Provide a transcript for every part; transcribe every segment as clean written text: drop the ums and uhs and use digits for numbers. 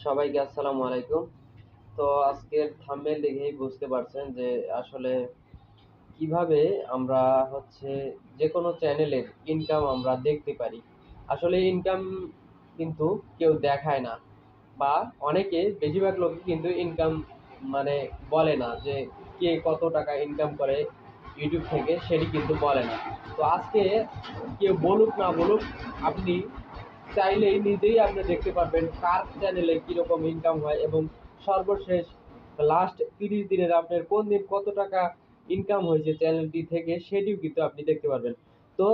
সবাইকে আসসালামু আলাইকুম। তো আজকের থাম্বনেল দেখেই বুঝতে পারছেন যে আসলে কিভাবে আমরা হচ্ছে যেকোনো চ্যানেলের ইনকাম আমরা দেখতে পারি। আসলে ইনকাম কিন্তু কেউ দেখায় না, বা অনেকে বেশিরভাগ লোকই কিন্তু ইনকাম মানে বলে না যে কে কত টাকা ইনকাম করে ইউটিউব থেকে, সেটি কিন্তু বলে না। তো আজকে কেউ বলুক না বলুক, আপনি চাইলেই নিজেই আপনি দেখতে পারবেন কার চ্যানেলে কিরকম ইনকাম হয়, এবং সর্বশেষ লাস্ট 30 দিনের আপনার কোন দিন কত টাকা ইনকাম হয়েছে চ্যানেলটি থেকে, সেটিও কিন্তু আপনি দেখতে পারবেন। তো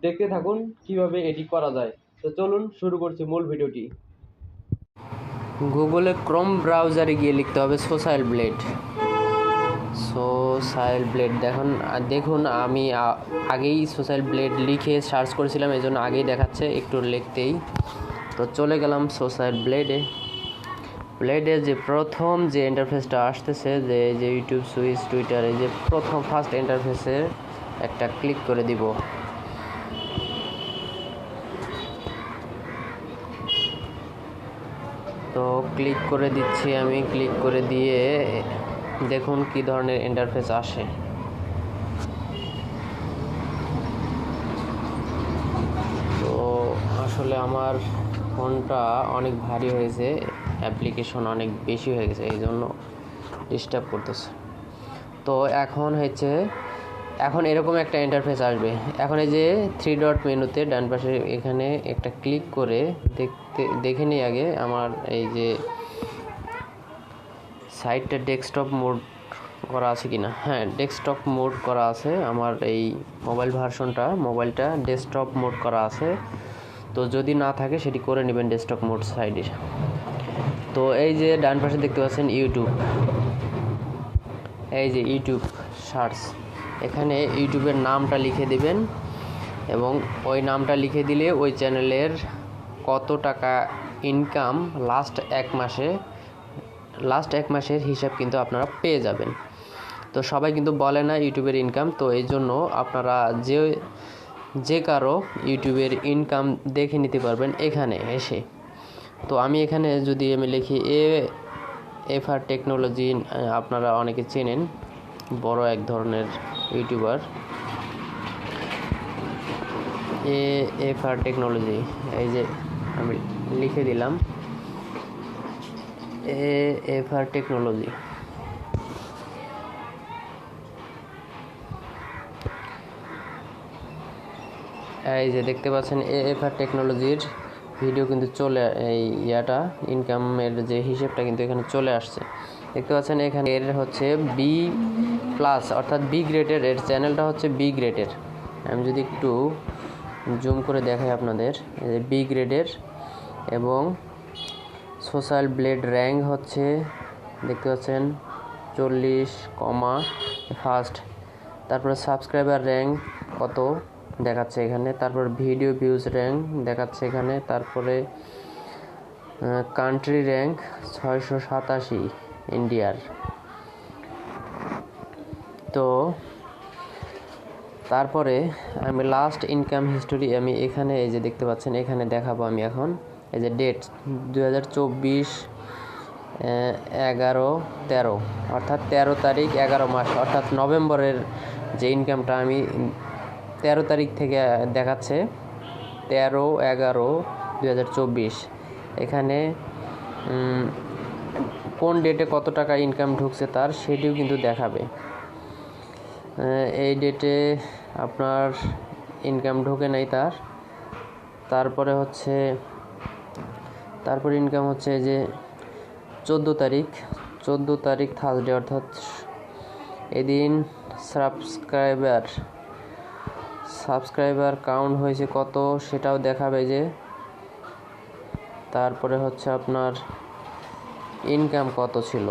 দেখতে থাকুন কিভাবে এটি করা যায়। তো চলুন শুরু করছি মূল ভিডিওটি। গুগলে ক্রোম ব্রাউজারে গিয়ে লিখতে হবে সোশ্যাল ব্লেড। সোশ্যাল ব্লেড দেখুন আমি আগেই সোশ্যাল ব্লেড লিখে সার্চ করেছিলাম, এই জন্য আগেই দেখাচ্ছে একটু লিখতেই। তো চলে গেলাম সোশ্যাল ব্লেডে যে প্রথম যে ইন্টারফেসটা আসতেছে, যে ইউটিউব সুইচ টুইটারে যে প্রথম ফার্স্ট ইন্টারফেসে একটা ক্লিক করে দিব। তো ক্লিক করে দিচ্ছি, আমি ক্লিক করে দিয়ে দেখুন কি ধরনের ইন্টারফেস আসে। তো আসলে আমার ফোনটা অনেক ভারী হয়েছে, অ্যাপ্লিকেশন অনেক বেশি হয়ে গেছে, এই জন্য ডিস্টার্ব করতেছে। তো এখন এরকম একটা ইন্টারফেস আসবে। এখন এই যে 3 ডট মেনুতে ডান পাশে এখানে একটা ক্লিক করে দেখে নিই আগে আমার এই যে সাইটটা ডেস্কটপ মোড করা আছে কিনা। হ্যাঁ, ডেস্কটপ মোড করা আছে আমার এই মোবাইলটা ডেস্কটপ মোড করা আছে। তো যদি না থাকে সেটি করে নেবেন ডেস্কটপ মোড সাইডে। তো এই যে ডান পাশে দেখতে পাচ্ছেন ইউটিউব, এই যে ইউটিউব সার্চ, এখানে ইউটিউবের নামটা লিখে দিবেন, এবং ওই নামটা লিখে দিলে ওই চ্যানেলের কত টাকা ইনকাম লাস্ট এক মাসের হিসাব কিন্তু আপনারা পেয়ে যাবেন। তো সবাই কিন্তু বলে না ইউটিউবের ইনকাম, তো এই জন্য আপনারা যে কারো ইউটিউবের ইনকাম দেখে নিতে পারবেন এখানে এসে। তো আমি এখানে যদি লিখি এফআর টেকনোলজি, আপনারা অনেকে চেনেন, বড় এক ধরনের ইউটিউবার, এফআর টেকনোলজি, এই যে আমি লিখে দিলাম এফআর টেকনোলজি। এই যে দেখতে পাচ্ছেন এফআর টেকনোলজির ভিডিও কিন্তু এই ইনকামের যে হিসেবটা কিন্তু এখানে চলে আসছে। দেখতে পাচ্ছেন এখানে এর হচ্ছে বি প্লাস, অর্থাৎ বি গ্রেডের, এর চ্যানেলটা হচ্ছে বি গ্রেডের। আমি যদি একটু জুম করে দেখাই আপনাদের, এই যে বি গ্রেডের, এবং সোশ্যাল ব্লেড র্যাঙ্ক হচ্ছে দেখতে পাচ্ছেন 40, ফার্স্ট। তারপরে সাবস্ক্রাইবার র্যাঙ্ক কত দেখাচ্ছে এখানে, তারপর ভিডিও ভিউজ র্যাঙ্ক দেখাচ্ছে এখানে, তারপরে কান্ট্রি র্যাঙ্ক 687 ইন্ডিয়ার। তো তারপরে আমি লাস্ট ইনকাম হিস্টোরি আমি এখানে এই যে দেখতে পাচ্ছেন এখানে দেখাবো। আমি এখন এই যে ডেট 2024 11/13, অর্থাৎ 13 তারিখ 11 মাস, অর্থাৎ নভেম্বরের যে ইনকামটা আমি 13 তারিখ থেকে দেখাচ্ছে, 13/11/2024। এখানে কোন ডেটে কত টাকা ইনকাম ঢুকছে তার সেটিও কিন্তু দেখাবে। এই ডেটে আপনার ইনকাম ঢোকে নাই তারপরে ইনকাম হচ্ছে যে 14 তারিখ থার্সডে, অর্থাৎ এদিন সাবস্ক্রাইবার কাউন্ট হয়েছে কত সেটাও দেখাবে যে। তারপরে হচ্ছে আপনার ইনকাম কত ছিল,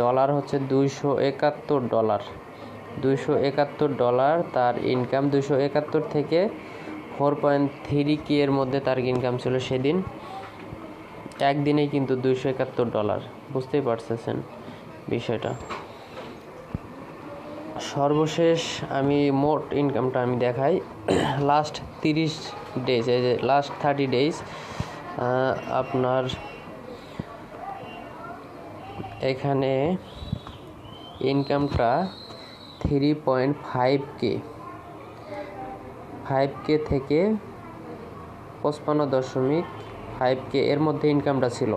ডলার হচ্ছে $271, তার ইনকাম 271 থেকে 4.3K এর মধ্যে তার ইনকাম ছিল সেদিন। একদিনেই কিন্তু $271, বুঝতেই পারতেছেন বিষয়টা। সর্বশেষ আমি মোট ইনকামটা আমি দেখাই লাস্ট 30 ডেজ, এই যে লাস্ট 30 ডেজ আপনার এখানে ইনকামটা 3.5K থেকে 55.5K এর মধ্যে ইনকামটা ছিল।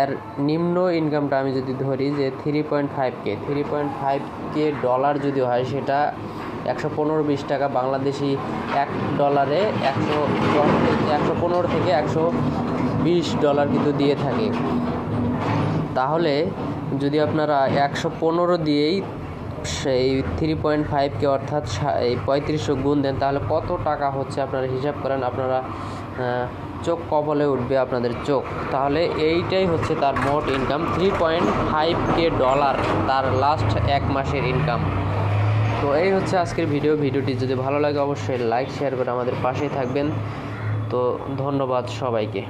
এর নিম্ন ইনকামটা আমি যদি ধরি যে 3.5K ডলার যদি হয়, সেটা 115-20 টাকা বাংলাদেশি, $1 115 থেকে $120 কিন্তু দিয়ে থাকে। তাহলে যদি আপনারা 115 দিয়েই সেই 3.5K অর্থাৎ এই 3500 গুণ দেন, তাহলে কত টাকা হচ্ছে আপনারা হিসাব করেন, আপনারা চোখ কপালে উঠবে আপনাদের চোখ। তাহলে এইটাই হচ্ছে তার মোট ইনকাম, 3.5K ডলার তার লাস্ট 1 মাসের ইনকাম। তো এই হচ্ছে আজকের ভিডিওটি যদি ভালো লাগে অবশ্যই লাইক শেয়ার করে আমাদের পাশেই থাকবেন। তো ধন্যবাদ সবাইকে।